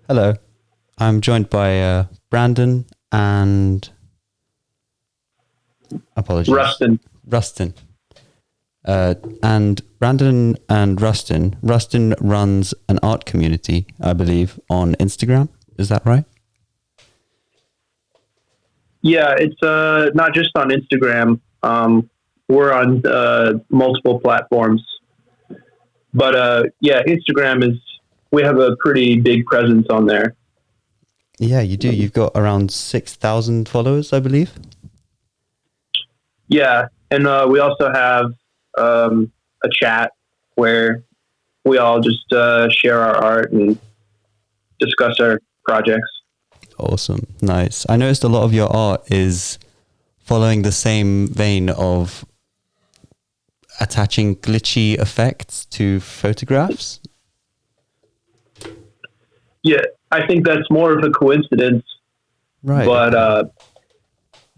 Hello. I'm joined by Brandon and apologies. Rustyn. Rustyn. And Brandon and Rustyn. Rustyn runs an art community, I believe, on Instagram. Is that right? Yeah, it's not just on Instagram. We're on multiple platforms, but yeah, Instagram is. We have a pretty big presence on there. Yeah, you do. You've got around 6,000 followers, I believe. Yeah, and we also have a chat where we all just share our art and discuss our projects. Awesome. Nice. I noticed a lot of your art is following the same vein of attaching glitchy effects to photographs. Yeah, I think that's more of a coincidence. Right.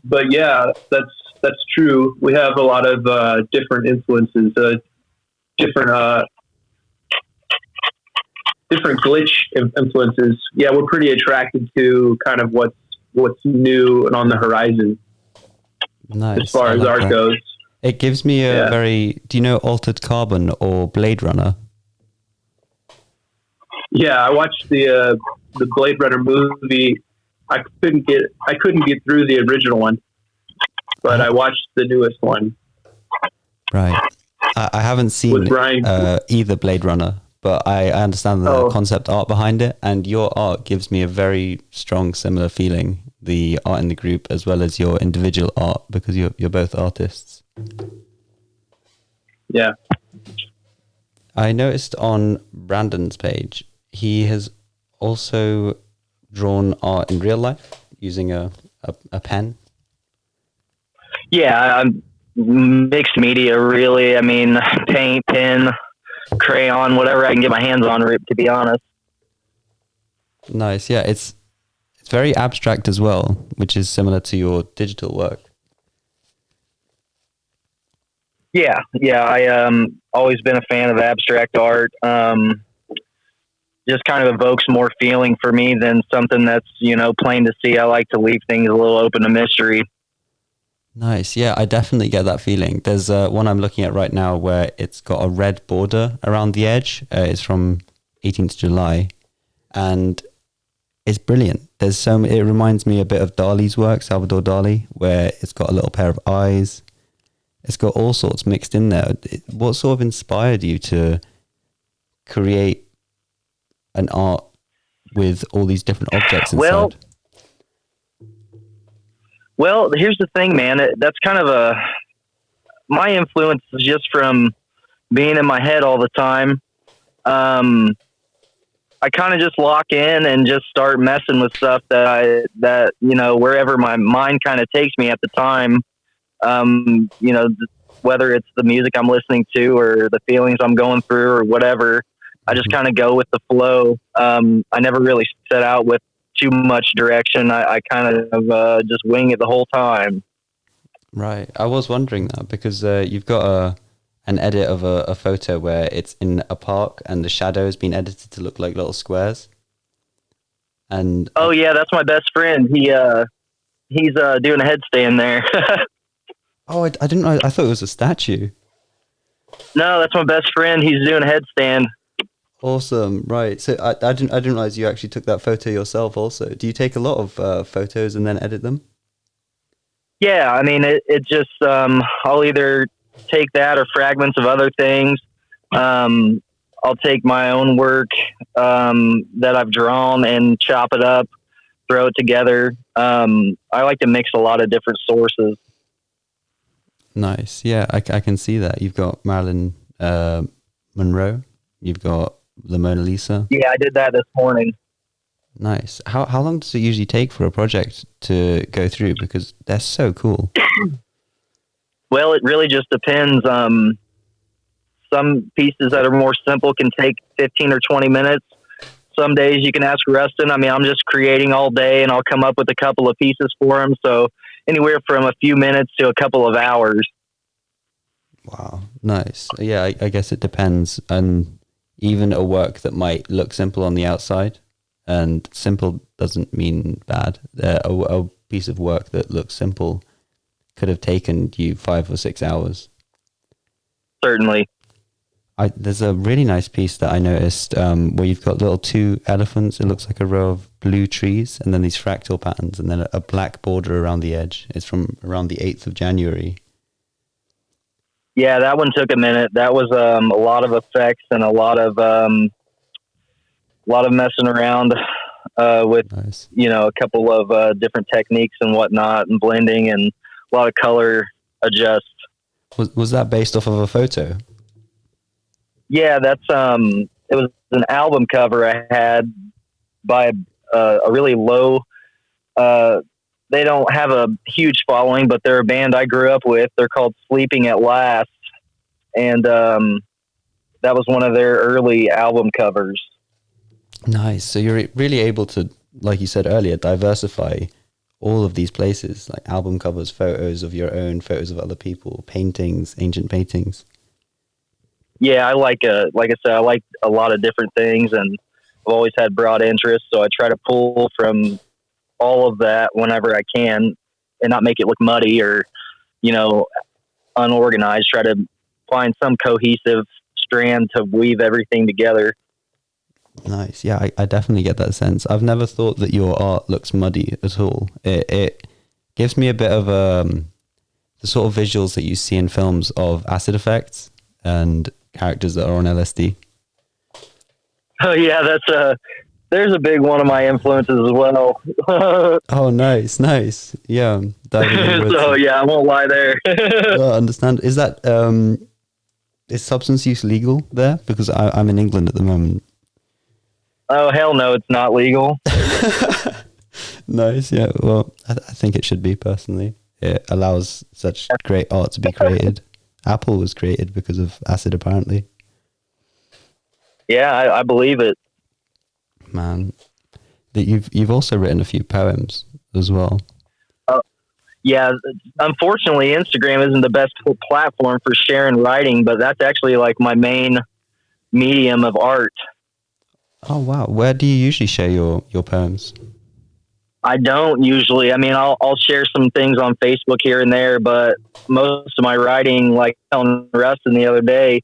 But yeah, that's true. We have a lot of different influences, different different glitch influences. Yeah, we're pretty attracted to kind of what's new and on the horizon. Nice. As far as art goes. It gives me a very... Do you know Altered Carbon or Blade Runner? Yeah, I watched the Blade Runner movie. I couldn't get through the original one, but I watched the newest one. Right. I haven't seen either Blade Runner, but I understand the concept art behind it, and your art gives me a very strong similar feeling, the art in the group as well as your individual art, because you're both artists. Yeah. I noticed on Brandon's page, he has also drawn art in real life using a pen. Yeah, mixed media, really. I mean, paint, pen, crayon, whatever I can get my hands on, to be honest. Nice. Yeah, it's very abstract as well, which is similar to your digital work. Yeah. I always been a fan of abstract art. Just kind of evokes more feeling for me than something that's, plain to see. I like to leave things a little open to mystery. Nice. Yeah, I definitely get that feeling. There's one I'm looking at right now where it's got a red border around the edge. It's from 18th July and it's brilliant. It reminds me a bit of Dali's work, Salvador Dali, where it's got a little pair of eyes. It's got all sorts mixed in there. What sort of inspired you to create an art with all these different objects inside? Well, here's the thing, man. That's kind of my influence is just from being in my head all the time. I kind of just lock in and just start messing with stuff that wherever my mind kind of takes me at the time. Whether it's the music I'm listening to or the feelings I'm going through or whatever, I just kind of go with the flow. I never really set out with too much direction. I kind of just wing it the whole time. Right. I was wondering that because you've got an edit of a photo where it's in a park and the shadow has been edited to look like little squares. And yeah, that's my best friend. He's doing a headstand there. Oh, I didn't know. I thought it was a statue. No, that's my best friend. He's doing a headstand. Awesome. Right. So I didn't realize you actually took that photo yourself also. Do you take a lot of photos and then edit them? Yeah. I mean, it just, I'll either take that or fragments of other things. I'll take my own work, that I've drawn and chop it up, throw it together. I like to mix a lot of different sources. Nice. Yeah, I can see that. You've got Marilyn Monroe. You've got the Mona Lisa. Yeah, I did that this morning. Nice. How long does it usually take for a project to go through? Because they're so cool. Well, it really just depends. Some pieces that are more simple can take 15 or 20 minutes. Some days you can ask Rustyn. I mean, I'm just creating all day and I'll come up with a couple of pieces for him. So anywhere from a few minutes to a couple of hours. Wow. Nice. Yeah, I guess it depends. And even a work that might look simple on the outside, and simple doesn't mean bad. A piece of work that looks simple could have taken you 5 or 6 hours. Certainly. There's a really nice piece that I noticed where you've got little 2 elephants. It looks like a row of blue trees, and then these fractal patterns, and then a black border around the edge. It's from around the 8th of January. Yeah, that one took a minute. That was a lot of effects and a lot of messing around with, Nice. a couple of different techniques and whatnot, and blending and a lot of color adjust. Was that based off of a photo? Yeah, that's it was an album cover I had by a really low. They don't have a huge following, but they're a band I grew up with. They're called Sleeping at Last, and that was one of their early album covers. Nice. So you're really able to, like you said earlier, diversify all of these places, like album covers, photos of your own, photos of other people, paintings, ancient paintings. Yeah, I like I said, I like a lot of different things, and I've always had broad interests, so I try to pull from all of that whenever I can and not make it look muddy or, unorganized. Try to find some cohesive strand to weave everything together. Nice. Yeah, I definitely get that sense. I've never thought that your art looks muddy at all. It gives me a bit of the sort of visuals that you see in films of acid effects and characters that are on LSD. Oh yeah, there's a big one of my influences as well. Oh, nice. Yeah. So yeah, I won't lie there. I understand. Is that is substance use legal there? Because I'm in England at the moment. Oh hell no, it's not legal. Nice. Yeah. Well, I think it should be, personally. It allows such great art to be created. Apple was created because of acid, apparently. Yeah, I believe it. Man, that you've also written a few poems as well. Yeah, unfortunately, Instagram isn't the best platform for sharing writing, but that's actually like my main medium of art. Oh wow, where do you usually share your poems? I don't usually. I mean, I'll share some things on Facebook here and there, but most of my writing, like on Rustyn the other day,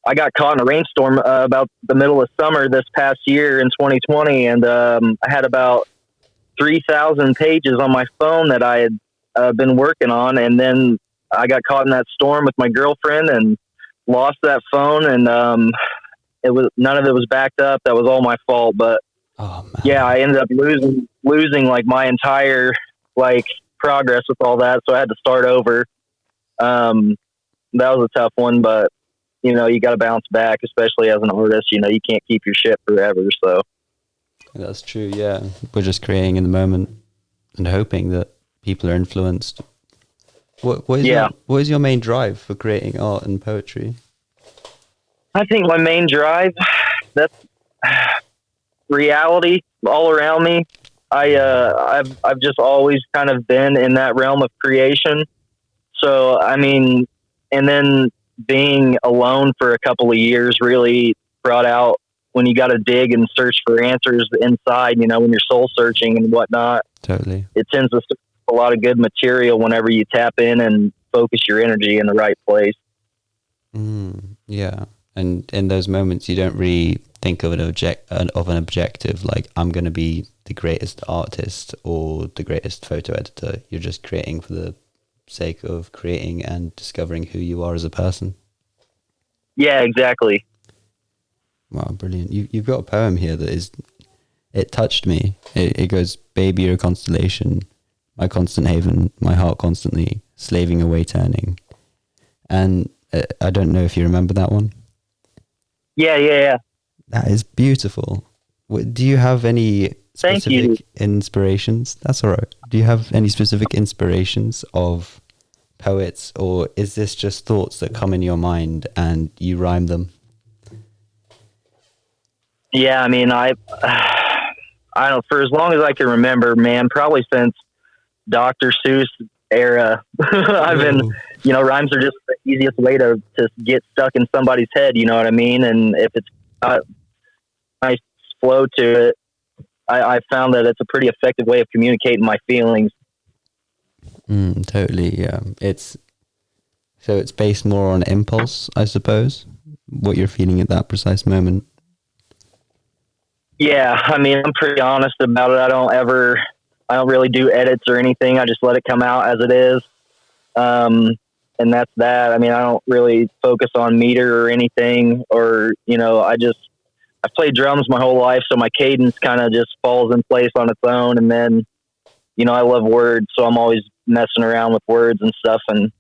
I got caught in a rainstorm about the middle of summer this past year in 2020, and I had about 3,000 pages on my phone that I had been working on, and then I got caught in that storm with my girlfriend and lost that phone, and none of it was backed up. That was all my fault, but yeah, I ended up losing like my entire like progress with all that, so I had to start over. That was a tough one, but you got to bounce back, especially as an artist. You can't keep your shit forever. So that's true. Yeah, we're just creating in the moment and hoping that people are influenced. What is your main drive for creating art and poetry? I think my main drive, that's reality all around me. I've just always kind of been in that realm of creation. So, I mean, and then being alone for a couple of years really brought out when you got to dig and search for answers inside, when you're soul searching and whatnot. Totally. It tends to a lot of good material whenever you tap in and focus your energy in the right place. Yeah. And in those moments, you don't really think of an objective, like I'm going to be the greatest artist or the greatest photo editor. You're just creating for the sake of creating and discovering who you are as a person. Yeah, exactly. Wow, brilliant. You've got a poem here that it touched me. It goes, baby, you're a constellation, my constant haven, my heart constantly slaving away turning. And I don't know if you remember that one. Yeah. That is beautiful. Do you have any specific inspirations? That's all right. Do you have any specific inspirations of poets, or is this just thoughts that come in your mind and you rhyme them? Yeah, I mean, I don't, for as long as I can remember, man, probably since Dr. Seuss era, I've been, rhymes are just the easiest way to get stuck in somebody's head, you know what I mean? And if it's got a nice flow to it, I found that it's a pretty effective way of communicating my feelings. Totally. Yeah. So it's based more on impulse, I suppose, what you're feeling at that precise moment. Yeah, I mean, I'm pretty honest about it. I don't really do edits or anything. I just let it come out as it is. And that's that. I mean, I don't really focus on meter or anything, or, I've played drums my whole life. So my cadence kind of just falls in place on its own. And then, I love words. So I'm always messing around with words and stuff. And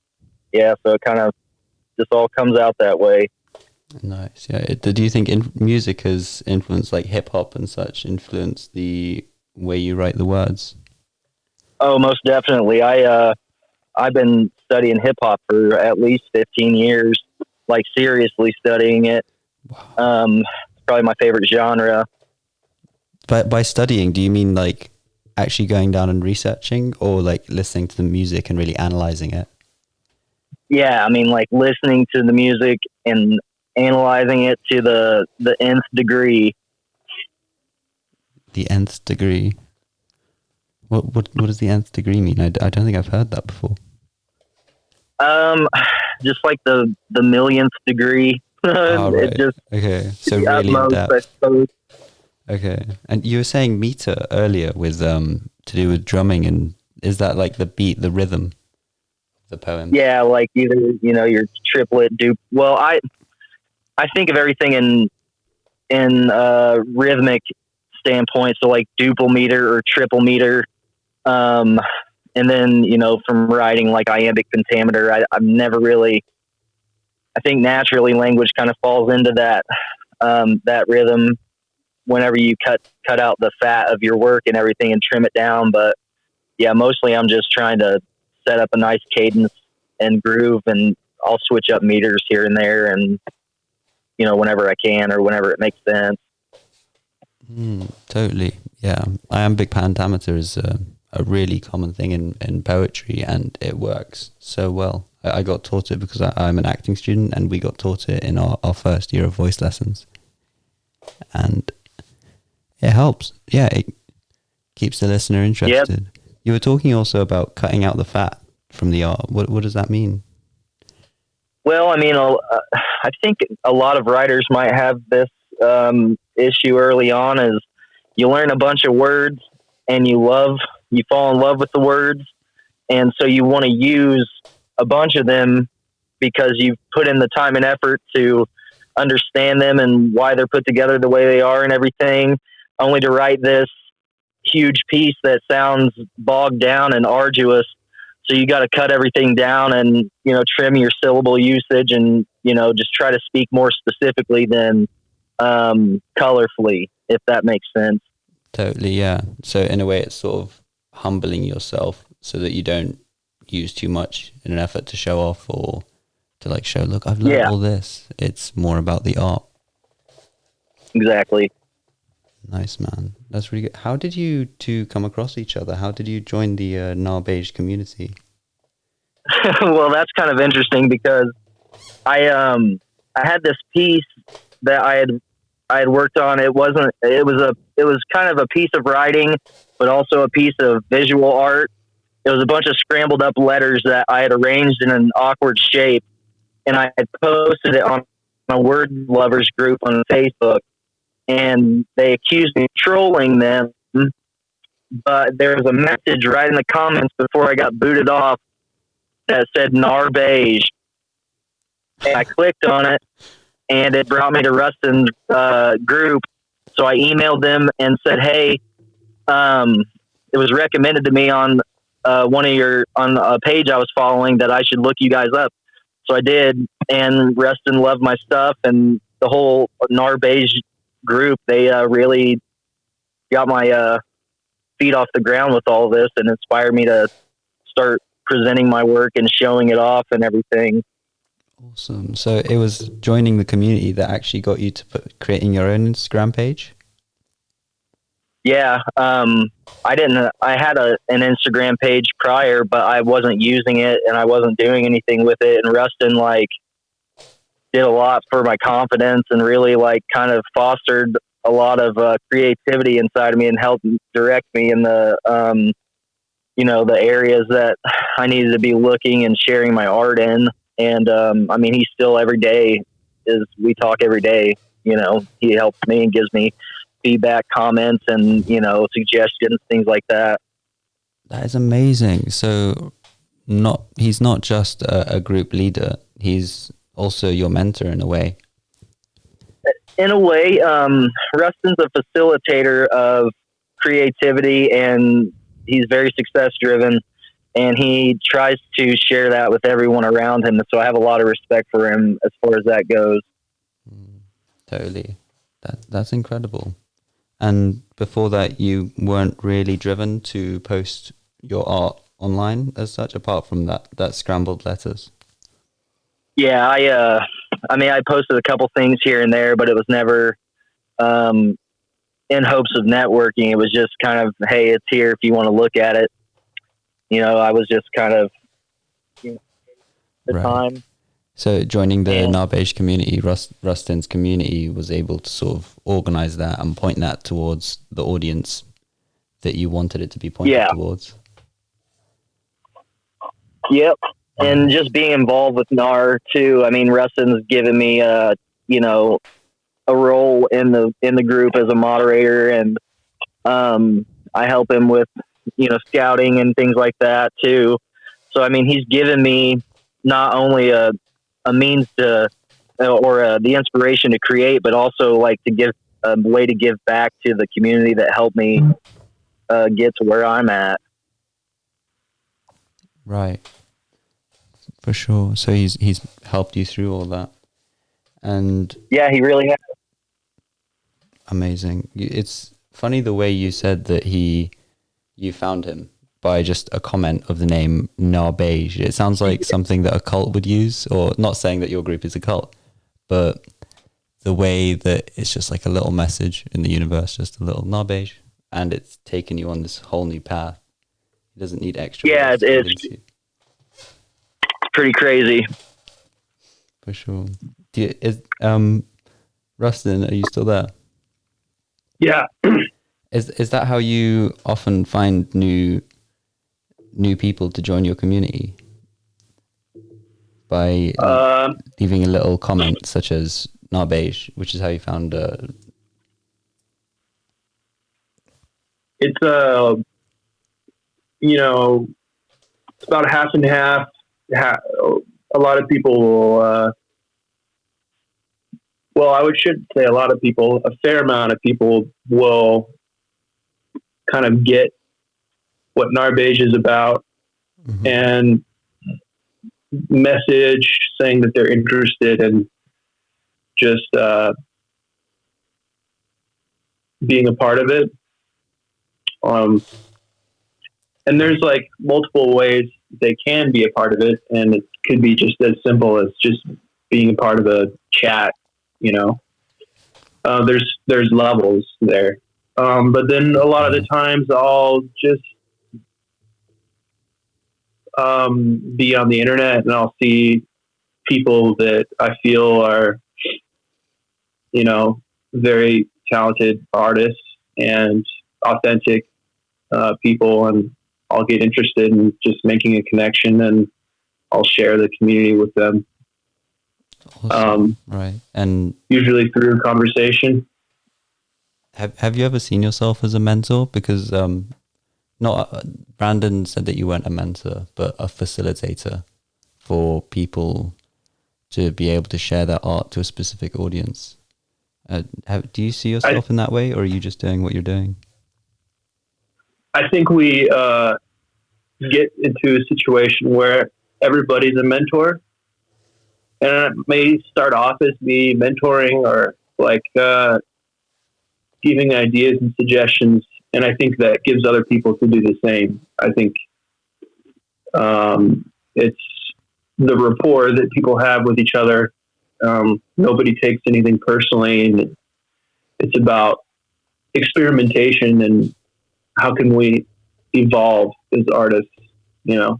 yeah, so it kind of just all comes out that way. Nice. Yeah. Do you think music has influenced, like hip hop and such, influenced the way you write the words? Oh, most definitely. I've been studying hip hop for at least 15 years, like seriously studying it. Wow. It's probably my favorite genre. But by studying, do you mean like actually going down and researching, or like listening to the music and really analyzing it? Yeah, I mean, like listening to the music and analyzing it to the nth degree. The nth degree. What does the nth degree mean? I don't think I've heard that before. Just like the millionth degree. Oh, right. It just okay. So really in depth. Okay. And you were saying meter earlier with to do with drumming, and is that like the beat, the rhythm of the poem? Yeah, like either your triplet, dupe. Well, I think of everything in rhythmic standpoint. So like duple meter or triple meter. And then, from writing like iambic pentameter, I've never really, I think naturally language kind of falls into that rhythm whenever you cut out the fat of your work and everything and trim it down. But yeah, mostly I'm just trying to set up a nice cadence and groove, and I'll switch up meters here and there, and, whenever I can or whenever it makes sense. Totally. Yeah. Iambic pentameter is a really common thing in poetry, and it works so well. I got taught it because I'm an acting student, and we got taught it in our first year of voice lessons. And it helps. Yeah, it keeps the listener interested. Yep. You were talking also about cutting out the fat from the art. What does that mean? Well, I mean, I think a lot of writers might have this issue early on, is you learn a bunch of words and you fall in love with the words. And so you want to use a bunch of them because you've put in the time and effort to understand them and why they're put together the way they are and everything, only to write this huge piece that sounds bogged down and arduous. So you got to cut everything down and, trim your syllable usage and, just try to speak more specifically than colorfully, if that makes sense. Totally, yeah. So in a way, it's sort of humbling yourself so that you don't use too much in an effort to show off or to like show, look, I've learned all this. It's more about the art. Exactly. Nice, man. That's really good. How did you two come across each other? How did you join the gnarbeige community? Well, that's kind of interesting because I had this piece that I had worked on. It was kind of a piece of writing, but also a piece of visual art. It was a bunch of scrambled up letters that I had arranged in an awkward shape, and I had posted it on a word lovers group on Facebook, and they accused me of trolling them. But there was a message right in the comments before I got booted off that said gnarbeige. And I clicked on it, and it brought me to Rustyn's group. So I emailed them and said, hey, it was recommended to me on on a page I was following that I should look you guys up. So I did, and Rustyn loved my stuff, and the whole gnarbeige group, they really got my feet off the ground with all this and inspired me to start presenting my work and showing it off and everything. Awesome. So it was joining the community that actually got you to creating your own Instagram page? Yeah. I had an Instagram page prior, but I wasn't using it and I wasn't doing anything with it. And Rustyn did a lot for my confidence and really kind of fostered a lot of creativity inside of me and helped direct me in the the areas that I needed to be looking and sharing my art in. And I mean, he still every day we talk every day. He helps me and gives me feedback, comments, and suggestions, things like that. That is amazing. So he's not just a group leader, he's also your mentor in a way. In a way, Rustyn's a facilitator of creativity, and he's very success driven, and he tries to share that with everyone around him. And so I have a lot of respect for him as far as that goes. Totally. That's incredible. And before that, you weren't really driven to post your art online as such, apart from that scrambled letters? Yeah, I posted a couple things here and there, but it was never in hopes of networking. It was just kind of, hey, it's here if you want to look at it. I was just kind of the time. So joining the gnarbeige community, Rustyn's community, was able to sort of organize that and point that towards the audience that you wanted it to be pointed towards. Yep. And just being involved with NAR too. I mean, Rustyn's given me a role in the group as a moderator, and I help him with scouting and things like that too. So I mean, he's given me not only a means to or the inspiration to create, but also like to give a way to give back to the community that helped me get to where I'm at. Right. For sure. So he's helped you through all that. And yeah, he really has. Amazing. It's funny the way you said that you found him by just a comment of the name gnarbeige. It sounds like something that a cult would use, or not saying that your group is a cult, but the way that it's just like a little message in the universe, just a little gnarbeige, and it's taken you on this whole new path. It doesn't need extra. Yeah, it's pretty crazy. For sure. Rustyn, are you still there? Yeah. Is that how you often find new people to join your community? By leaving a little comment such as gnarbeige, which is how you found it's it's about half and half. A lot of people will shouldn't say a lot of people, a fair amount of people will kind of get what gnarbeige is about, mm-hmm. and message saying that they're interested in just being a part of it. And there's like multiple ways they can be a part of it, and it could be just as simple as just being a part of a chat. There's levels there, but then a lot of the times I'll just be on the internet and I'll see people that I feel are very talented artists and authentic people, and I'll get interested in just making a connection, and I'll share the community with them. Awesome. Right. And usually through conversation. Have you ever seen yourself as a mentor? Because Brandon said that you weren't a mentor, but a facilitator for people to be able to share their art to a specific audience. Do you see yourself in that way, or are you just doing what you're doing? I think we get into a situation where everybody's a mentor, and it may start off as me mentoring or like giving ideas and suggestions, and I think that gives other people to do the same. I think it's the rapport that people have with each other. Nobody takes anything personally, and it's about experimentation and how can we evolve as artists, because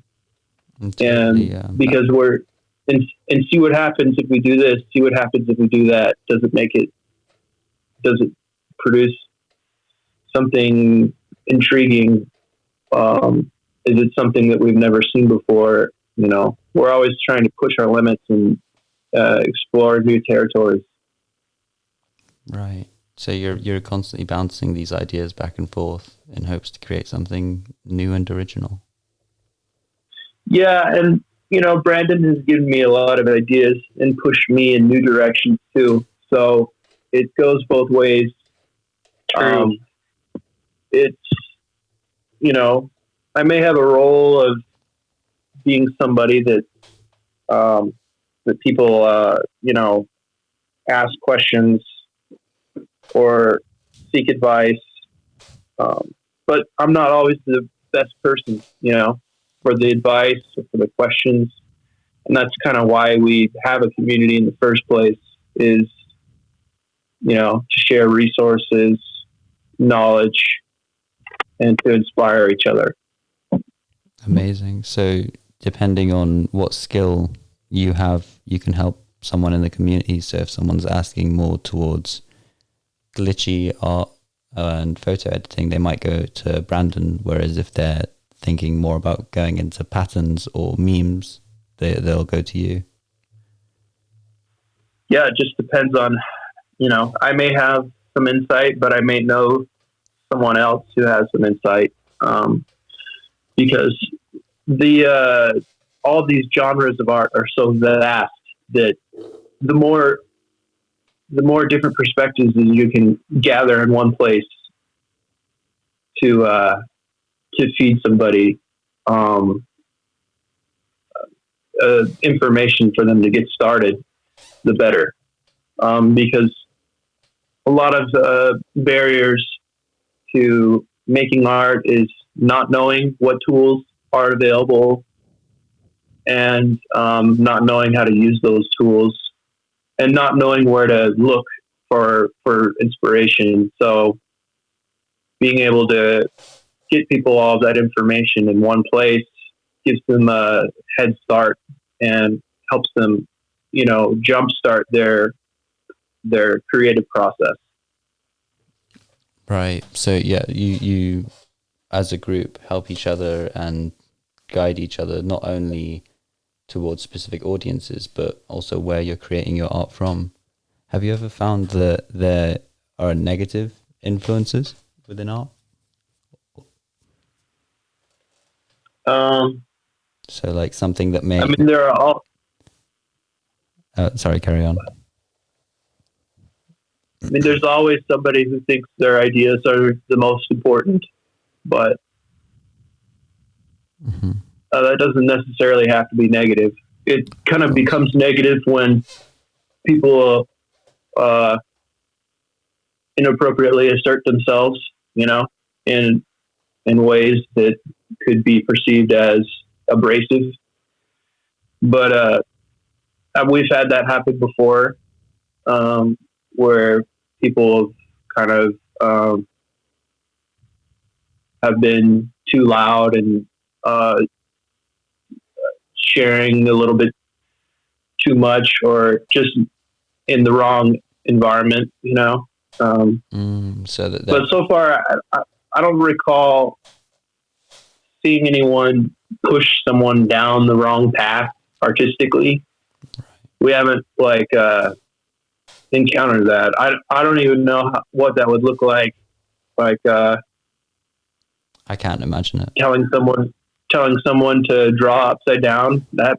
we're and see what happens if we do this, see what happens if we do that. Does it produce something intriguing? Is it something that we've never seen before? You know, we're always trying to push our limits and explore new territories. Right. So you're constantly bouncing these ideas back and forth in hopes to create something new and original. Yeah, and you know, Brandon has given me a lot of ideas and pushed me in new directions too. So it goes both ways. True. It's, you know, I may have a role of being somebody that that people you know, ask questions or seek advice, but I'm not always the best person, you know, for the advice or for the questions, and that's kind of why we have a community in the first place. Is, you know, to share resources, knowledge, and to inspire each other. Amazing. So depending on what skill you have, you can help someone in the community. So if someone's asking more towards glitchy art and photo editing, they might go to Brandon. Whereas if they're thinking more about going into patterns or memes, they'll go to you. Yeah, it just depends on, you know, I may have some insight, but I may know someone else who has some insight, because the all these genres of art are so vast that the more different perspectives that you can gather in one place to feed somebody information for them to get started, the better. Because a lot of barriers to making art is not knowing what tools are available and not knowing how to use those tools and not knowing where to look for inspiration. So being able to get people all of that information in one place gives them a head start and helps them, you know, jumpstart their creative process. Right. So yeah, you as a group help each other and guide each other not only towards specific audiences, but also where you're creating your art from. Have you ever found that there are negative influences within art? So like something that may... I mean, there are all... sorry, carry on. I mean, there's always somebody who thinks their ideas are the most important, but that doesn't necessarily have to be negative. It kind of becomes negative when people inappropriately assert themselves, you know, in ways that could be perceived as abrasive. But we've had that happen before, where people kind of have been too loud and sharing a little bit too much, or just in the wrong environment, you know. But so far, I don't recall seeing anyone push someone down the wrong path artistically. We haven't encountered that. I don't even know what that would look like. I can't imagine it. Telling someone to draw upside down, that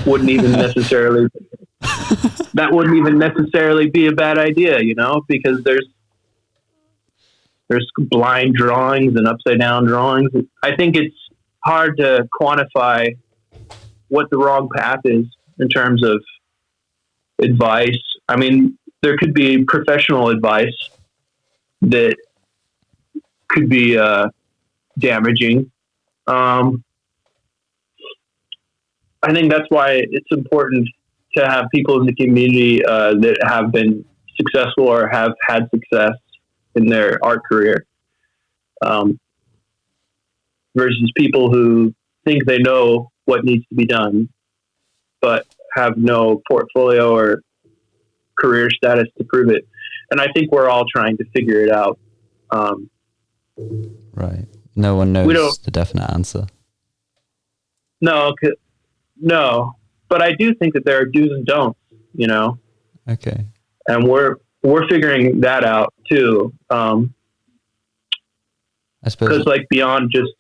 wouldn't even necessarily be a bad idea, you know, because there's blind drawings and upside down drawings. I think it's hard to quantify what the wrong path is in terms of advice. I mean, there could be professional advice that could be damaging. I think that's why it's important to have people in the community that have been successful or have had success in their art career, versus people who think they know what needs to be done, but have no portfolio or career status to prove it. And I think we're all trying to figure it out. Right. No one knows the definite answer. No, but I do think that there are do's and don'ts, Okay. and we're figuring that out too. I suppose, because like beyond just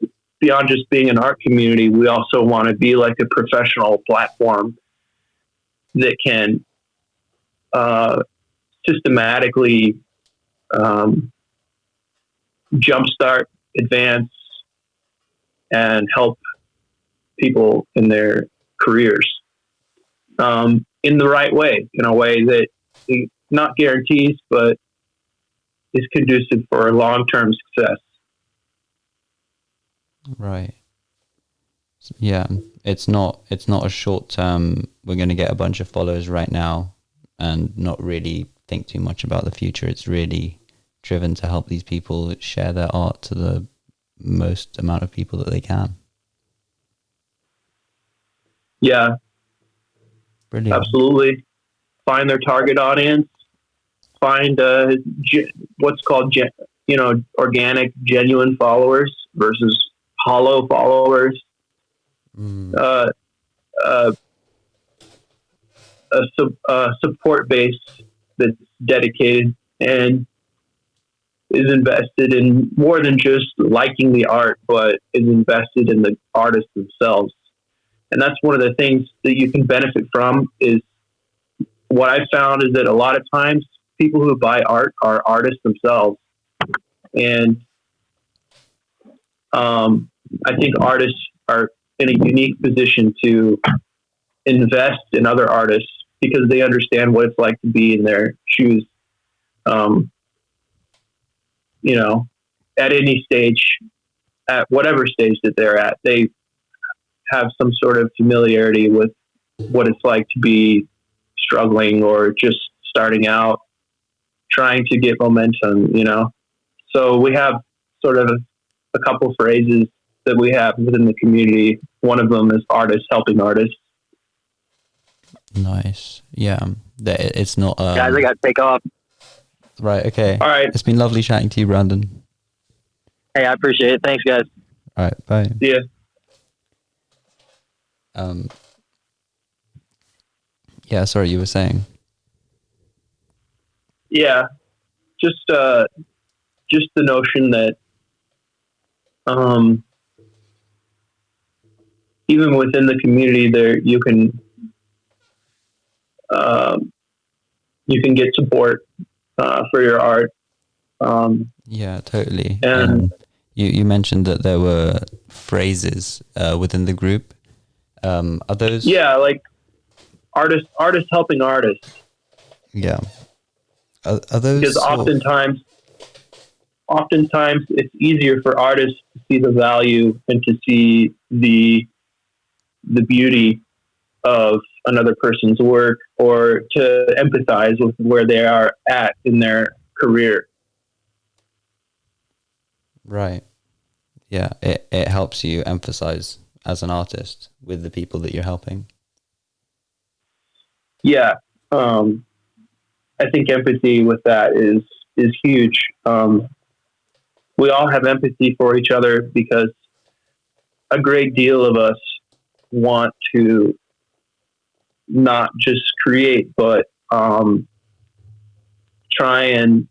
being an art community, we also want to be like a professional platform that can systematically jumpstart, advance, and help people in their careers in the right way, in a way that not guarantees, but is conducive for long-term success. right. Yeah, it's not a short term, we're going to get a bunch of followers right now and not really think too much about the future. It's really driven to help these people share their art to the most amount of people that they can. Yeah, Brilliant. absolutely. Find their target audience. Find what's called organic, genuine followers versus hollow followers. A support base that's dedicated and is invested in more than just liking the art, but is invested in the artists themselves. And that's one of the things that you can benefit from. Is what I've found is that a lot of times people who buy art are artists themselves. And I think artists are in a unique position to invest in other artists because they understand what it's like to be in their shoes. At any stage, at whatever stage that they're at, they have some sort of familiarity with what it's like to be struggling or just starting out, trying to get momentum, So we have sort of a couple phrases that we have within the community. One of them is artists helping artists. Nice. Yeah. It's not... Guys, I got to take off. Right, okay. All right. It's been lovely chatting to you, Brandon. Hey, I appreciate it. Thanks, guys. All right, bye. Yeah. Yeah, sorry, you were saying. Yeah. Just the notion that even within the community there you can get support for your art. Yeah, totally. And you mentioned that there were phrases within the group. Are those? Yeah, like artists helping artists. Yeah. Are those? Because oftentimes it's easier for artists to see the value and to see the beauty of another person's work, or to empathize with where they are at in their career. Right. Yeah, it helps you emphasize as an artist with the people that you're helping. Yeah. I think empathy with that is huge. We all have empathy for each other because a great deal of us want to not just create, but try and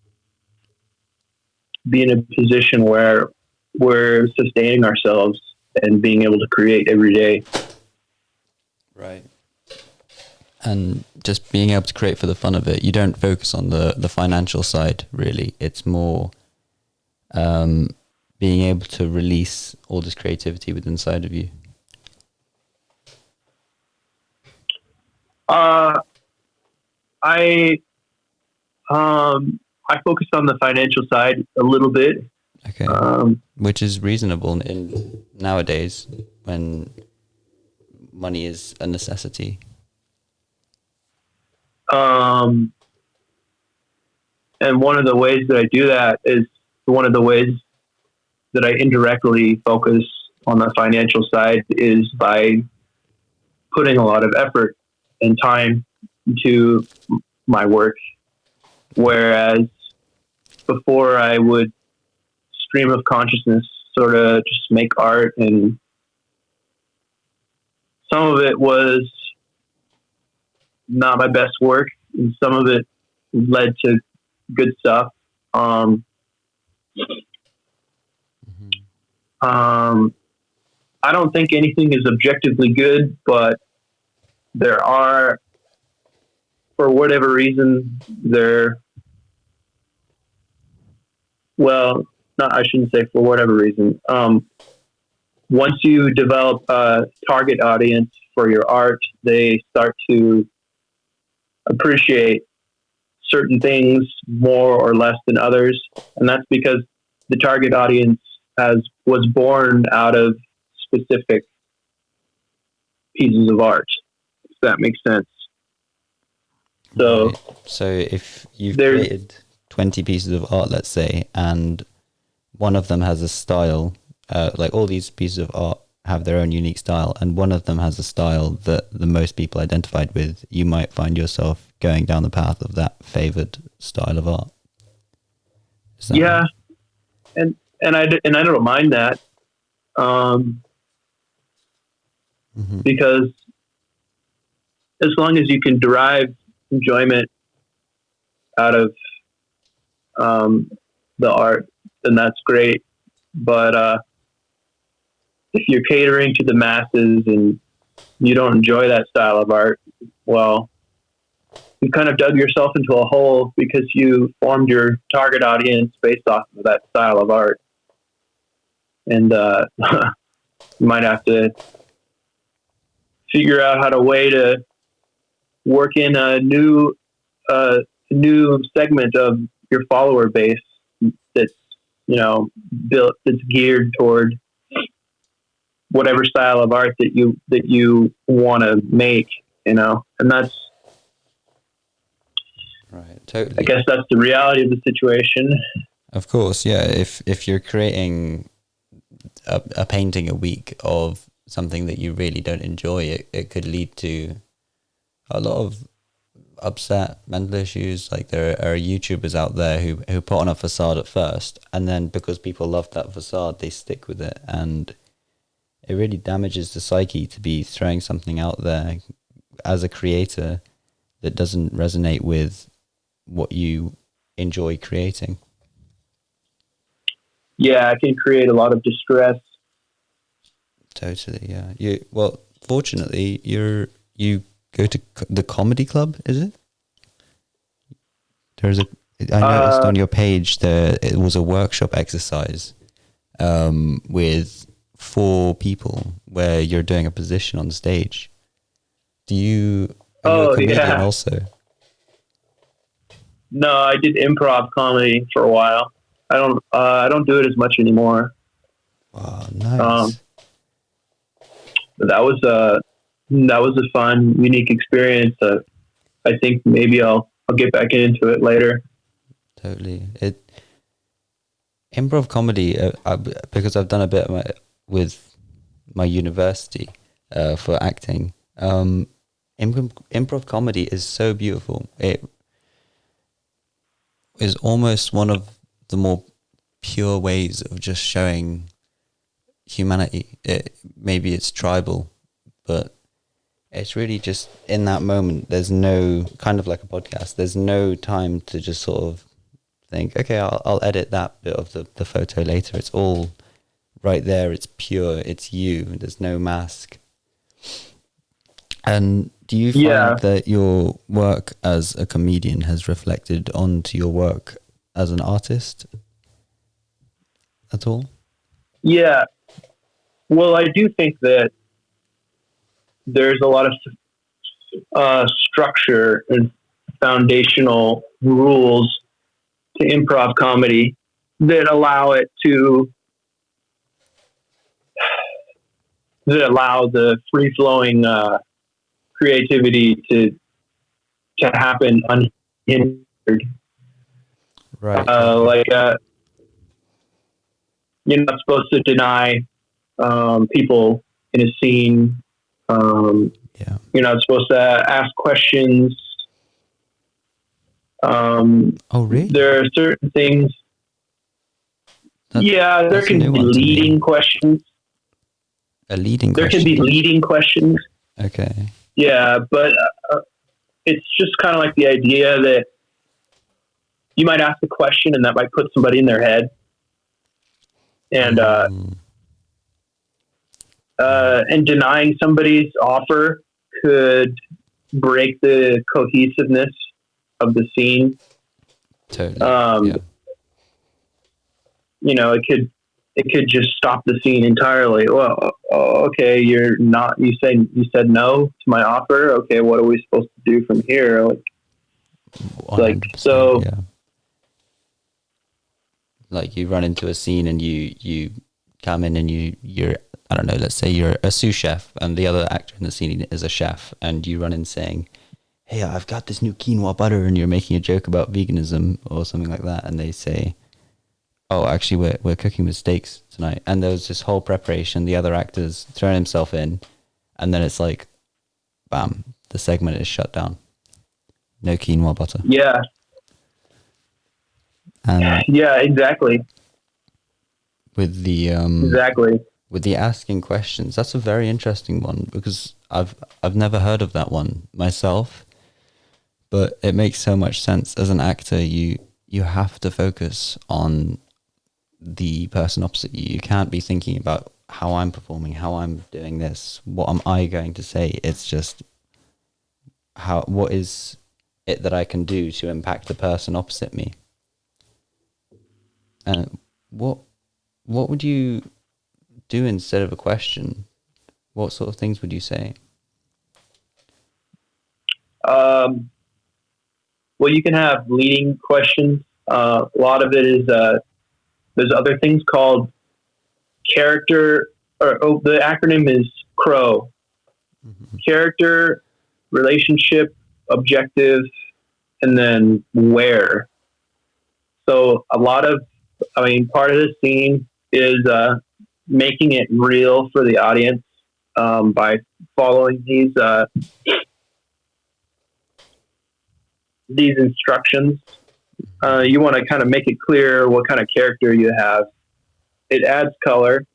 be in a position where we're sustaining ourselves and being able to create every day. Right. And just being able to create for the fun of it. You don't focus on the financial side, really. It's more being able to release all this creativity within inside of you. I focused on the financial side a little bit. Okay. Which is reasonable in nowadays when money is a necessity. And one of the ways that I do that is one of the ways that I indirectly focus on the financial side is by putting a lot of effort and time into my work. Whereas before I would stream of consciousness sort of just make art, and some of it was not my best work, and some of it led to good stuff. I don't think anything is objectively good, but there are, for whatever reason, I shouldn't say for whatever reason. Once you develop a target audience for your art, they start to appreciate certain things more or less than others. And that's because the target audience was born out of specific pieces of art, if that makes sense. So, right. So if you've created 20 pieces of art, let's say, and one of them has a style, like all these pieces of art have their own unique style, and one of them has a style that the most people identified with, you might find yourself going down the path of that favored style of art. Yeah. Right? And I don't mind that. Because as long as you can derive enjoyment out of the art, then that's great. But if you're catering to the masses and you don't enjoy that style of art, well, you kind of dug yourself into a hole because you formed your target audience based off of that style of art. And you might have to figure out how to work in a new segment of your follower base that's built, that's geared toward whatever style of art that you want to make, and that's right. Totally. I guess that's the reality of the situation. Of course, yeah. If you're creating a painting a week of something that you really don't enjoy, it could lead to a lot of upset mental issues. Like there are YouTubers out there who put on a facade at first, and then because people love that facade, they stick with it, and it really damages the psyche to be throwing something out there as a creator that doesn't resonate with what you enjoy creating. Yeah, it can create a lot of distress. Totally, yeah. Fortunately, you go to the comedy club, is it? I noticed on your page it was a workshop exercise with 4 people where you're doing a position on stage. Are you a comedian also? No, I did improv comedy for a while. I don't do it as much anymore. Wow, nice. But that was a fun, unique experience. I think maybe I'll get back into it later. Totally. Improv comedy, because I've done a bit with my university for acting. Improv comedy is so beautiful. It is almost one of the more pure ways of just showing humanity. Maybe it's tribal, but it's really just in that moment. There's no, kind of like a podcast, there's no time to just sort of think, okay, I'll edit that bit of the photo later. It's all right there. It's pure. It's you. There's no mask. And do you find that your work as a comedian has reflected onto your work as an artist at all? Yeah. Well, I do think that there's a lot of structure and foundational rules to improv comedy that allow the free-flowing creativity to happen unhindered. Right. You're not supposed to deny people in a scene. You're not supposed to ask questions Oh, really? There are certain things. There That's a can new be one to leading me. questions. A leading There can be question. leading questions. Okay. Yeah, but it's just kind of like the idea that you might ask a question and that might put somebody in their head, and Mm, right. denying somebody's offer could break the cohesiveness of the scene. Totally. Um, Yeah. it could just stop the scene entirely. Well, okay, you're not. You said no to my offer. Okay, what are we supposed to do from here? Like 100%. so. Yeah. Like you run into a scene and you come in and you're, I don't know, let's say you're a sous chef and the other actor in the scene is a chef, and you run in saying, "Hey, I've got this new quinoa butter," and you're making a joke about veganism or something like that, and they say, "Oh, actually, we're cooking with steaks tonight," and there was this whole preparation, the other actor's throwing himself in, and then it's like, bam, the segment is shut down. No quinoa butter. Yeah, And yeah, exactly, with the exactly. with the asking questions, that's a very interesting one because I've never heard of that one myself, but it makes so much sense. As an actor, you have to focus on the person opposite you. You can't be thinking about how I'm performing, how I'm doing this, what am I going to say. It's just what is it that I can do to impact the person opposite me. And what would you do instead of a question? What sort of things would you say? Well, you can have leading questions. A lot of it is there's other things called character, or the acronym is CROW: Mm-hmm. character, relationship, objective, and then where. So a lot of, part of the scene is making it real for the audience by following these instructions. You want to kind of make it clear what kind of character you have. It adds color,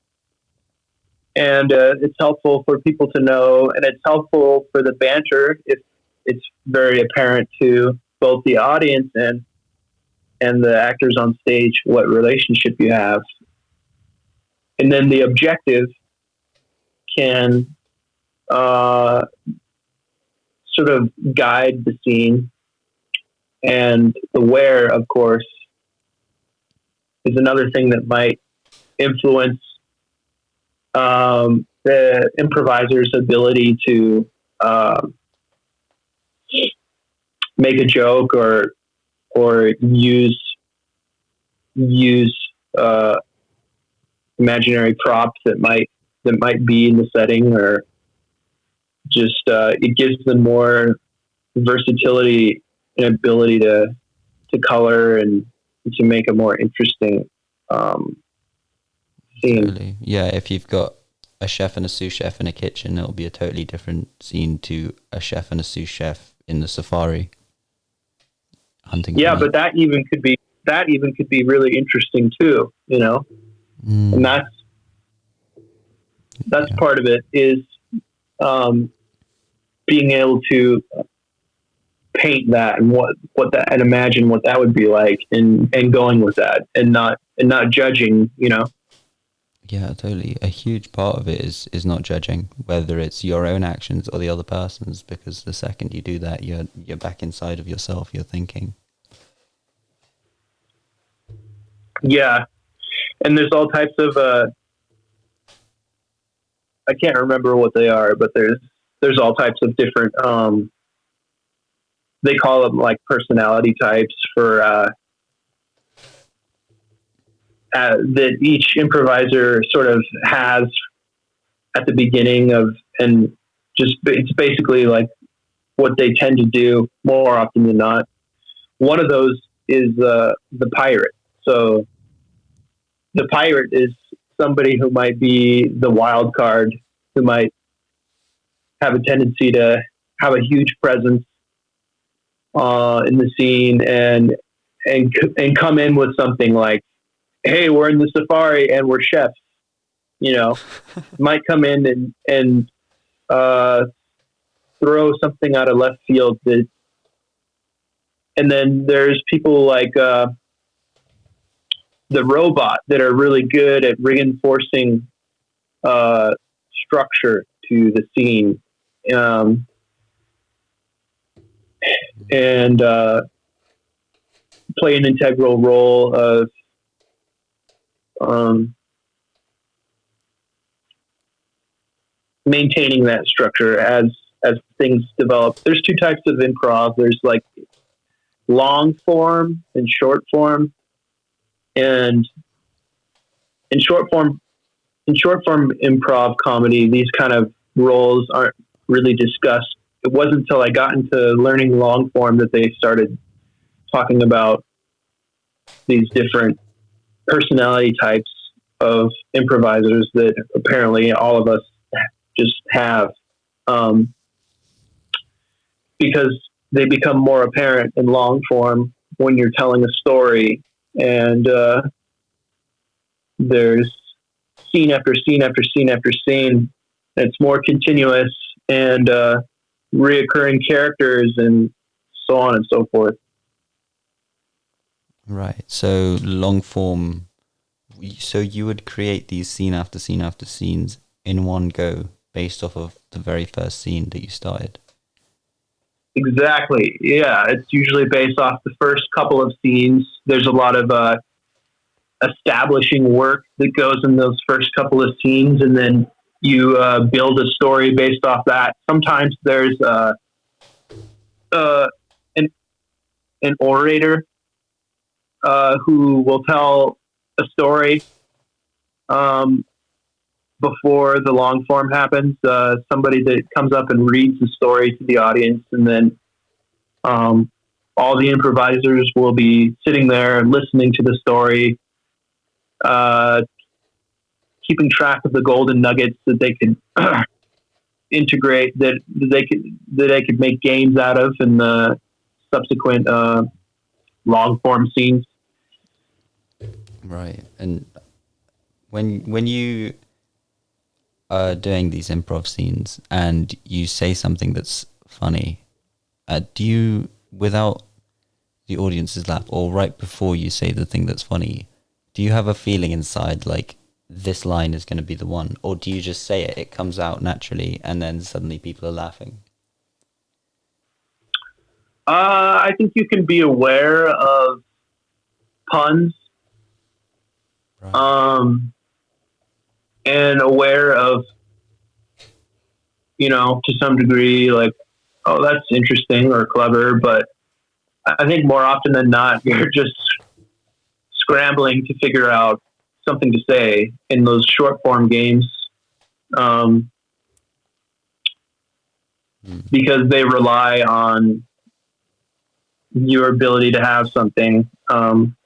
and it's helpful for people to know, and it's helpful for the banter if it's very apparent to both the audience and the actors on stage what relationship you have. And then the objective can uh, sort of guide the scene, and the where, of course, is another thing that might influence the improviser's ability to make a joke or use uh, imaginary props that might be in the setting, or just it gives them more versatility and ability to color and to make a more interesting um, scene. Totally. Yeah, if you've got a chef and a sous chef in a kitchen, it'll be a totally different scene to a chef and a sous chef in the safari hunting for Yeah, meat. but that even could be really interesting too, and Mm, that's yeah, part of it is um, being able to paint that and what that and imagine what that would be like, and going with that and not judging. yeah, totally. A huge part of it is not judging whether it's your own actions or the other person's, because the second you do that, you're back inside of yourself. You're thinking. Yeah, and there's all types of I can't remember what they are, but there's all types of different they call them like personality types for that each improviser sort of has at the beginning of, and just it's basically like what they tend to do more often than not. One of those is the pirate. So the pirate is somebody who might be the wild card, who might have a tendency to have a huge presence, in the scene and come in with something like, "Hey, we're in the safari and we're chefs." You know, might come in and throw something out of left field. And then there's people like the robot that are really good at reinforcing structure to the scene, and play an integral role of maintaining that structure as things develop. There's two types of improv. There's like long form and short form, and in short form improv comedy, these kind of roles aren't really discussed. It wasn't until I got into learning long form that they started talking about these different personality types of improvisers that apparently all of us just have, because they become more apparent in long form when you're telling a story, and there's scene after scene after scene after scene. It's more continuous and reoccurring characters and so on and so forth. Right. So long form. So you would create these scene after scene after scenes in one go based off of the very first scene that you started. Exactly. Yeah. It's usually based off the first couple of scenes. There's a lot of establishing work that goes in those first couple of scenes, and then you build a story based off that. Sometimes there's an orator who will tell a story before the long form happens. Somebody that comes up and reads the story to the audience, and then all the improvisers will be sitting there and listening to the story, keeping track of the golden nuggets that they could integrate, that they could make games out of in the subsequent long form scenes. Right. And when you are doing these improv scenes and you say something that's funny, do you, without the audience's laugh, or right before you say the thing that's funny, do you have a feeling inside like this line is going to be the one, or do you just say it comes out naturally and then suddenly people are laughing? I think you can be aware of puns, right. And aware of, to some degree, like, oh, that's interesting or clever, but I think more often than not, you're just scrambling to figure out something to say in those short form games, because they rely on your ability to have something, and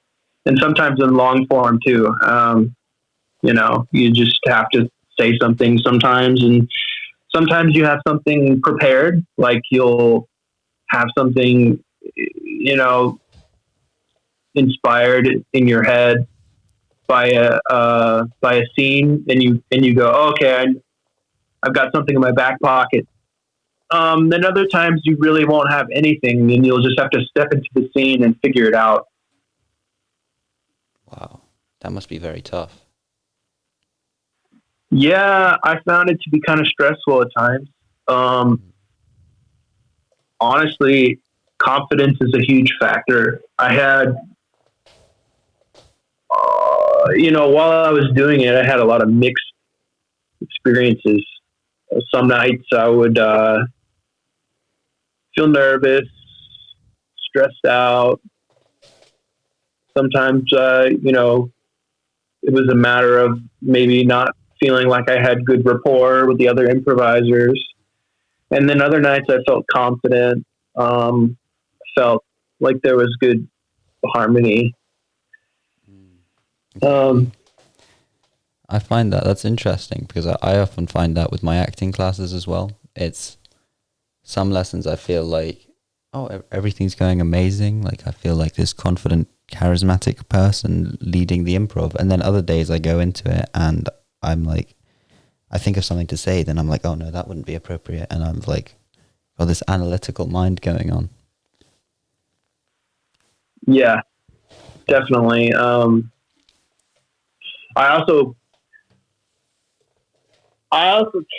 sometimes in long form too. You just have to say something sometimes, and sometimes you have something prepared, like you'll have something, inspired in your head by a scene, and you go, oh, okay, I've got something in my back pocket. Then other times you really won't have anything, and you'll just have to step into the scene and figure it out. Wow, that must be very tough. Yeah, I found it to be kind of stressful at times. Honestly, confidence is a huge factor. I had, while I was doing it, I had a lot of mixed experiences. Some nights I would feel nervous, stressed out. Sometimes, it was a matter of maybe not feeling like I had good rapport with the other improvisers. And then other nights I felt confident, felt like there was good harmony. I find that's interesting, because I often find that with my acting classes as well. It's some lessons I feel like oh, everything's going amazing. Like I feel like this confident, charismatic person leading the improv. And then other days I go into it and I'm like, I think of something to say, then I'm like, oh no, that wouldn't be appropriate. And I'm like, got this analytical mind going on. Yeah, definitely. I also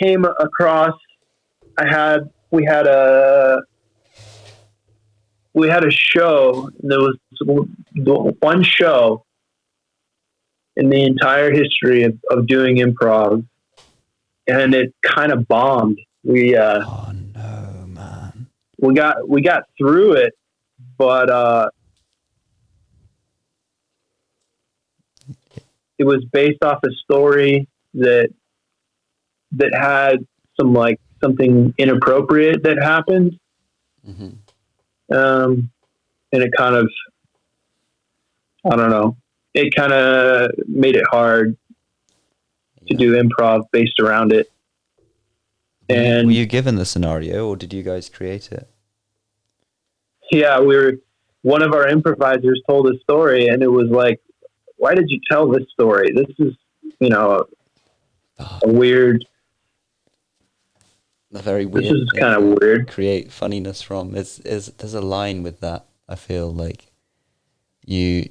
came across. We had a show. There was one show in the entire history of doing improv, and it kind of bombed. Oh no, man. We got through it, but it was based off a story that had some like something inappropriate that happened. Mm-hmm. And it kind of, I don't know, it kind of made it hard to do improv based around it. And were you given the scenario or did you guys create it? Yeah, one of our improvisers told a story and it was like, why did you tell this story? This is, a weird. A very weird. This is kind of weird. Create funniness from. There's a line with that. I feel like you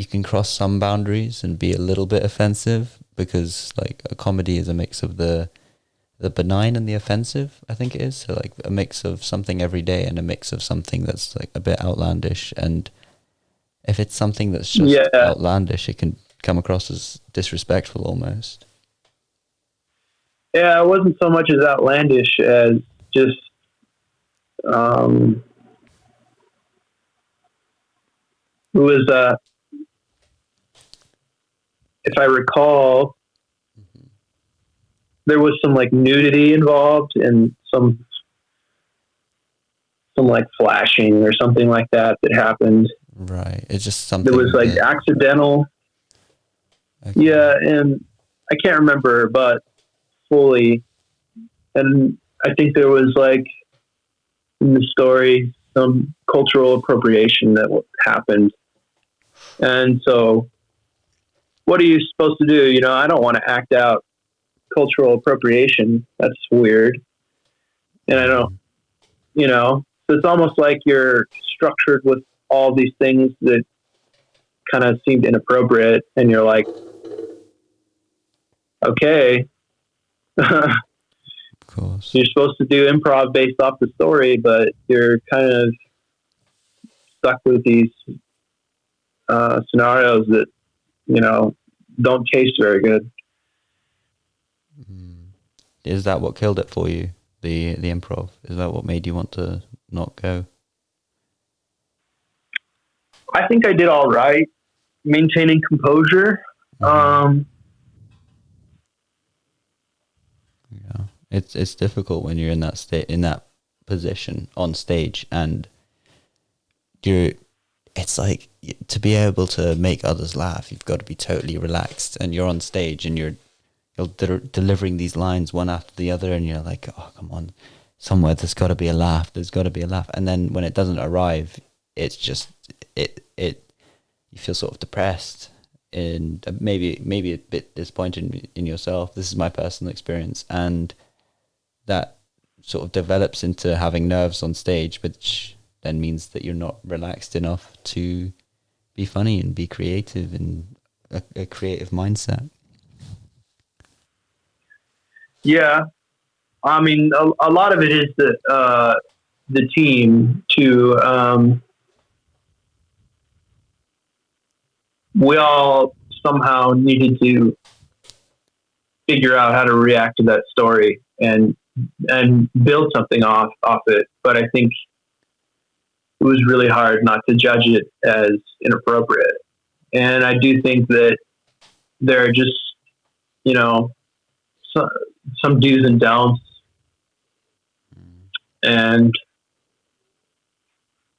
can cross some boundaries and be a little bit offensive because like a comedy is a mix of the benign and the offensive, I think it is. So like a mix of something everyday and a mix of something that's like a bit outlandish. And if it's something that's just outlandish, it can come across as disrespectful almost. Yeah, it wasn't so much as outlandish as just it was if I recall, there was some like nudity involved and some like flashing or something like that happened. Right. It's just something. It was like accidental. Okay. Yeah, and I can't remember, but fully. And I think there was like in the story some cultural appropriation that happened. And so what are you supposed to do? I don't want to act out cultural appropriation. That's weird. And I don't, so it's almost like you're structured with all these things that kind of seemed inappropriate. And you're like, okay, of course. You're supposed to do improv based off the story, but you're kind of stuck with these scenarios that, don't taste very good. Is that what killed it for you? The improv? Is that what made you want to not go? I think I did all right maintaining composure. Yeah, it's difficult when you're in that in that position on stage, and it's like to be able to make others laugh, you've got to be totally relaxed, and you're on stage and you're delivering these lines one after the other, and you're like, oh come on, somewhere there's got to be a laugh, and then when it doesn't arrive, it's just you feel sort of depressed and maybe a bit disappointed in yourself. This is my personal experience, and that sort of develops into having nerves on stage, which then means that you're not relaxed enough to be funny and be creative in a creative mindset. Yeah. I mean, a lot of it is the team too. We all somehow needed to figure out how to react to that story and build something off it. But I think it was really hard not to judge it as inappropriate. And I do think that there are just, some do's and don'ts. And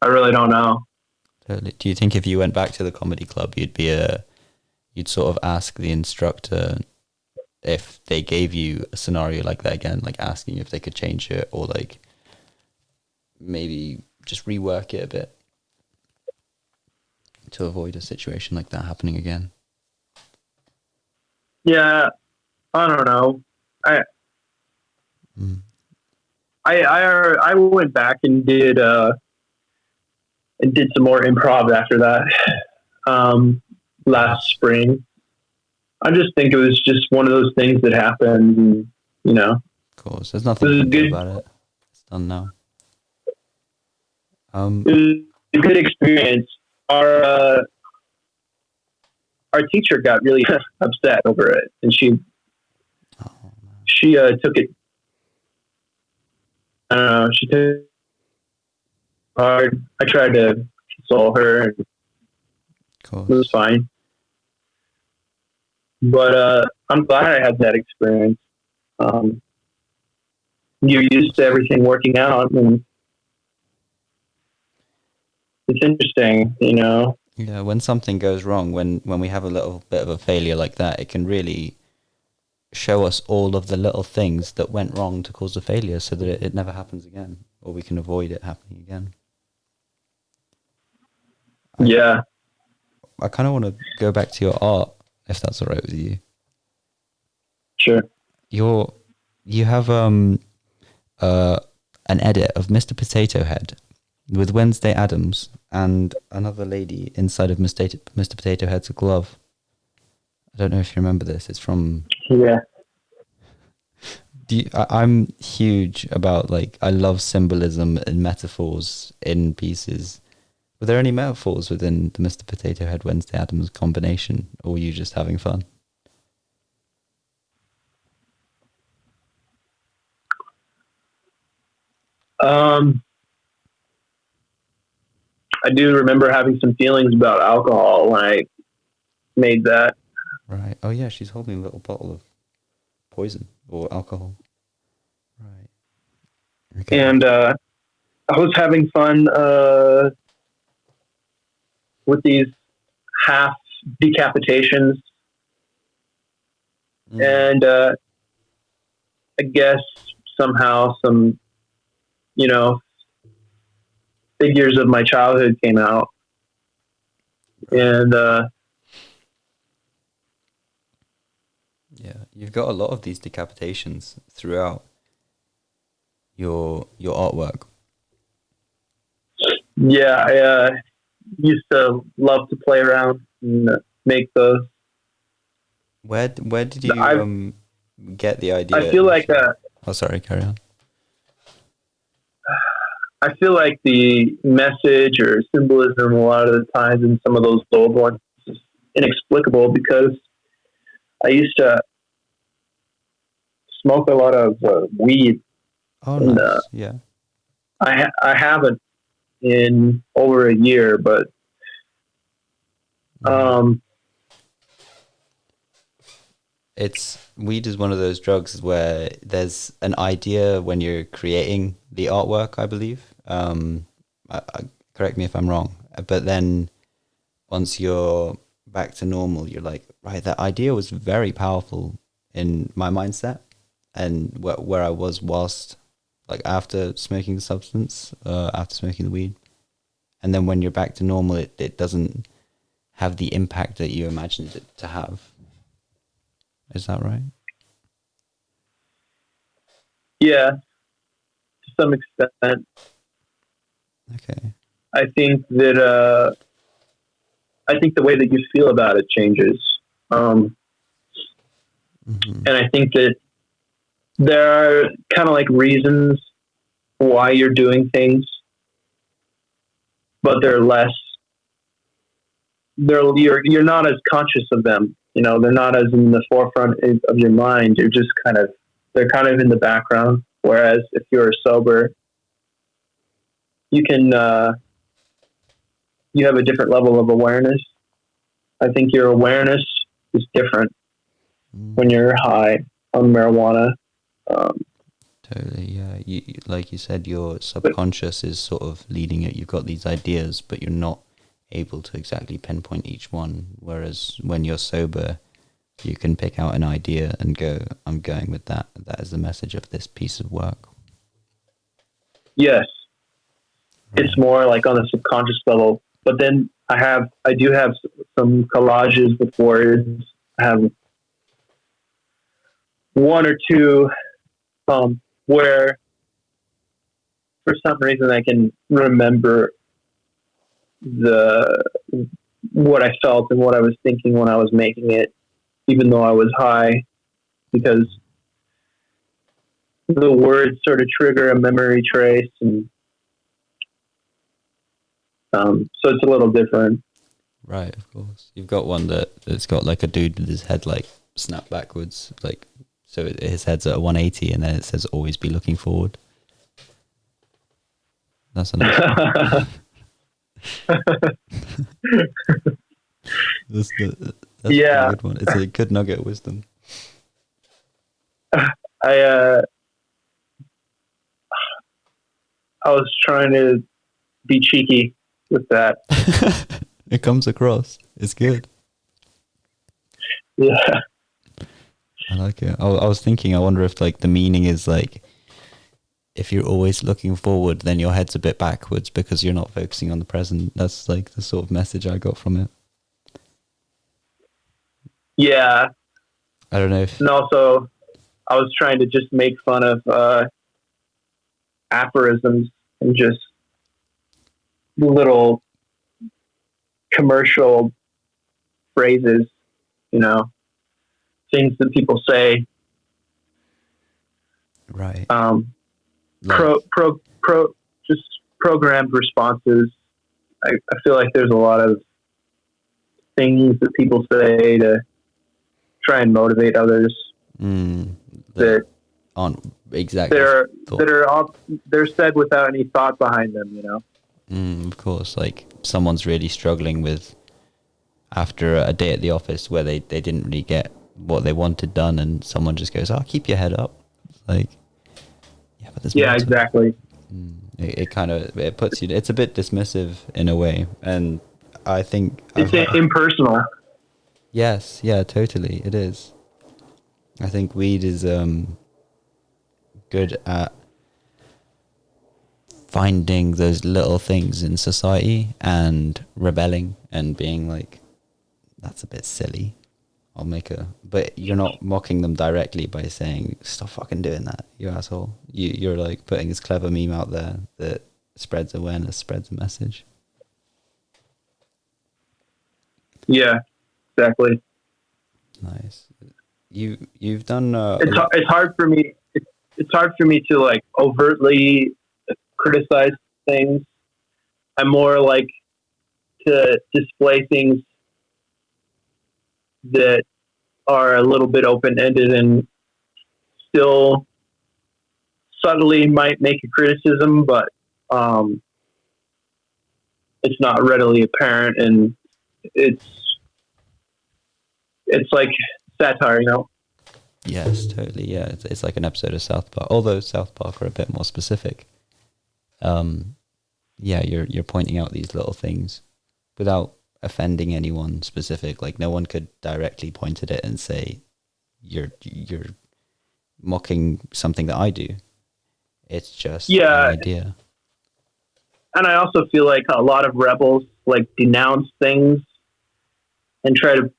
I really don't know. Totally. Do you think if you went back to the comedy club, you'd sort of ask the instructor if they gave you a scenario like that again, like asking if they could change it, or like maybe just rework it a bit to avoid a situation like that happening again? Yeah, I don't know. I Mm. I went back and did some more improv after that last spring. I just think it was just one of those things that happened, and, you know, Of course, there's it nothing was you a can do good about it. It's done now. it was a good experience. Our teacher got really upset over it, and Oh, man. she took it. I don't know. She took it hard. I tried to console her, and Of it was course. fine. But I'm glad I had that experience. Um, you're used to everything working out, and it's interesting, you know. Yeah, when something goes wrong, when we have a little bit of a failure like that, it can really show us all of the little things that went wrong to cause the failure so that it never happens again, or we can avoid it happening again. I, Yeah. I kind of want to go back to your art, if that's all right with you. Sure. You have uh an edit of Mr. Potato Head with Wednesday Addams and another lady inside of Mr. Potato Head's glove. I don't know if you remember this. It's from. Yeah. I'm huge about, like, I love symbolism and metaphors in pieces. Were there any metaphors within the Mr. Potato Head Wednesday Addams combination, or were you just having fun? Um, I do remember having some feelings about alcohol when I made that, Right. Oh yeah, she's holding a little bottle of poison or alcohol. Right. Okay. and I was having fun with these half decapitations, Mm. and I guess somehow some, you know, figures of my childhood came out, Right. and Yeah, you've got a lot of these decapitations throughout your artwork. yeah, I used to love to play around and make those. Where did you I get the I idea feel like initially? Oh, sorry, carry on. I feel like the message or symbolism a lot of the times in some of those old ones is inexplicable because I used to smoke a lot of weed, Oh, and nice. Yeah. I haven't in over a year, but Mm. um, It's weed is one of those drugs where there's an idea when you're creating the artwork, I believe. Correct me if I'm wrong, but then once you're back to normal, you're like, right, that idea was very powerful in my mindset and where I was whilst, like, after smoking the substance, after smoking the weed. And then when you're back to normal, it doesn't have the impact that you imagined it to have. Is that right? yeah, to some extent, Okay. I think that I think the way that you feel about it changes, Mm-hmm. and I think that there are kind of like reasons why you're doing things, but they're less. You're not as conscious of them. You know, they're not as in the forefront of your mind. You're just they're kind of in the background. Whereas if you're sober, you can you have a different level of awareness. I think your awareness is different Mm. when you're high on marijuana. Um, Totally, yeah. Like you said, your but subconscious is sort of leading it. You've got these ideas, but you're not able to exactly pinpoint each one. Whereas when you're sober, you can pick out an idea and go, I'm going with that. That is the message of this piece of work. yes, It's more like on a subconscious level. But then I do have some collages with words. I have one or two where for some reason I can remember what I felt and what I was thinking when I was making it, even though I was high, because the words sort of trigger a memory trace, and so it's a little different. Right, of course. You've got one that's got like a dude with his head like snapped backwards, like so his head's at a 180, and then it says "always be looking forward." That's a nice one. That's a good one. It's a good nugget of wisdom. I was trying to be cheeky with that. It comes across. It's good. Yeah. I like it. I was thinking, I wonder if like the meaning is like, if you're always looking forward, then your head's a bit backwards because you're not focusing on the present. That's like the sort of message I got from it. Yeah. I don't know if... And also, I was trying to just make fun of aphorisms and just little commercial phrases, things that people say. Right. Just programmed responses. I feel like there's a lot of things that people say to try and motivate others that aren't exactly they're said without any thought behind them, Of course, like someone's really struggling with after a day at the office where they didn't really get what they wanted done, and someone just goes, "Oh, keep your head up." Like, yeah, but there's exactly. It kind of puts you. It's a bit dismissive in a way, and I think it's impersonal. Yes, yeah, totally, it is. I think weed is good at finding those little things in society and rebelling and being like, that's a bit silly. But you're not mocking them directly by saying, stop fucking doing that, you asshole. You're like putting this clever meme out there that spreads awareness, spreads a message. Yeah, exactly. Nice. You've done. It's hard for me. It's hard for me to like overtly criticize things. I'm more like to display things that are a little bit open-ended and still subtly might make a criticism, but it's not readily apparent, and it's like satire, Yes, totally. Yeah, it's like an episode of South Park. Although South Park are a bit more specific. Yeah, you're pointing out these little things without offending anyone specific. Like no one could directly point at it and say you're mocking something that I do. It's just an idea. And I also feel like a lot of rebels like denounce things and try to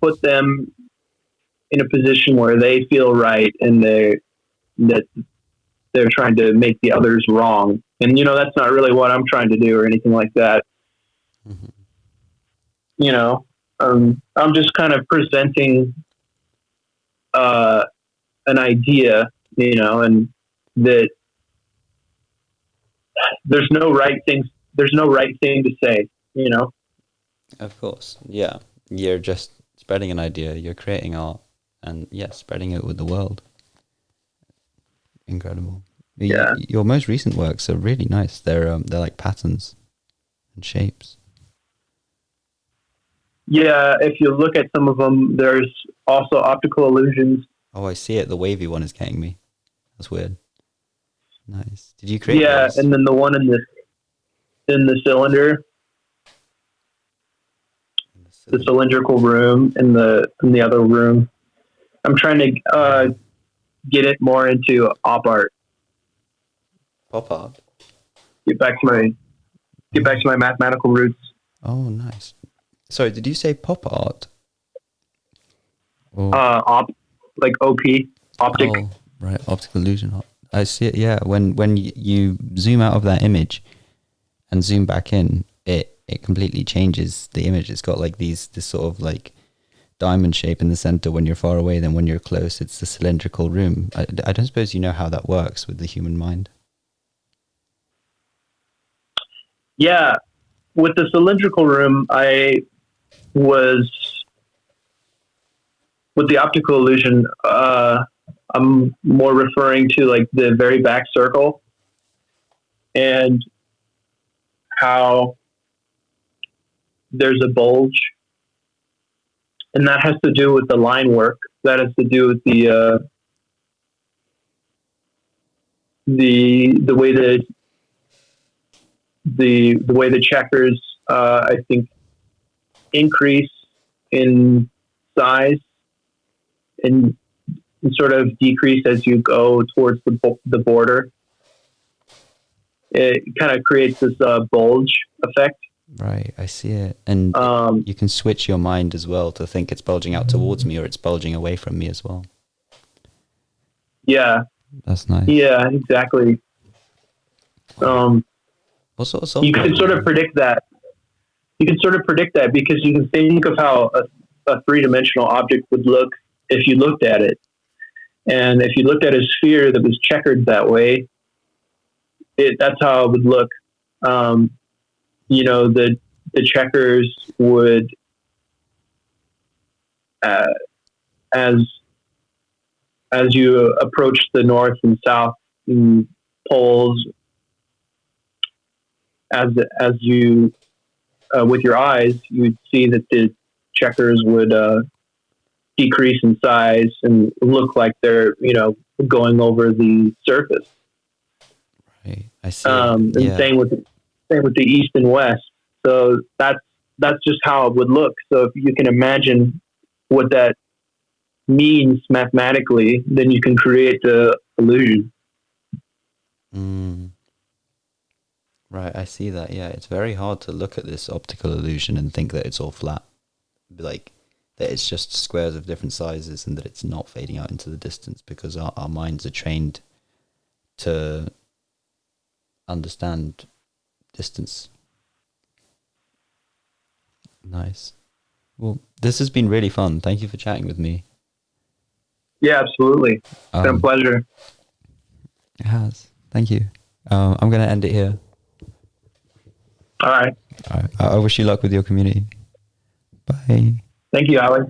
put them in a position where they feel right and they're trying to make the others wrong. And, that's not really what I'm trying to do or anything like that. Mm-hmm. I'm just kind of presenting an idea, and that there's no right thing to say, Of course. Yeah. You're just spreading an idea, you're creating art, and spreading it with the world. Incredible. Yeah. Your most recent works are really nice. They're like patterns and shapes. Yeah, if you look at some of them, there's also optical illusions. Oh, I see it. The wavy one is getting me. That's weird. Nice. Did you create those? And then the one in the cylinder, the cylindrical room in the other room. I'm trying to get it more into op art. Pop art? get back to my mathematical roots. Oh, nice. Sorry, did you say pop art? Or... Like OP, optic. Oh, right, optical illusion. I see it. Yeah, when you zoom out of that image and zoom back in, it completely changes the image. It's got like this sort of like diamond shape in the center when you're far away. Then when you're close, it's the cylindrical room. I don't suppose you know how that works with the human mind. Yeah, with the cylindrical room, I was with the optical illusion. I'm more referring to like the very back circle and how there's a bulge, and that has to do with the line work. That has to do with the way the way the checkers I think increase in size and sort of decrease as you go towards the border. It kind of creates this bulge effect. Right, I see it. And you can switch your mind as well to think it's bulging out towards me or it's bulging away from me as well. Yeah. That's nice. Yeah, exactly. What sort of software? You can sort of predict that. You can sort of predict that because you can think of how a three-dimensional object would look if you looked at it. And if you looked at a sphere that was checkered that way, that's how it would look. The checkers would, as you approach the north and south poles, as you with your eyes, you would see that the checkers would decrease in size and look like they're going over the surface. Right, I see. And same with the east and west. So that's just how it would look. So if you can imagine what that means mathematically, then you can create the illusion. Right, I see that. Yeah, it's very hard to look at this optical illusion and think that it's all flat, like that it's just squares of different sizes and that it's not fading out into the distance, because our minds are trained to understand distance. Nice. Well, this has been really fun. Thank you for chatting with me. Yeah, absolutely. It's been a pleasure. It has. Thank you. I'm going to end it here. All right. I wish you luck with your community. Bye. Thank you, Ali.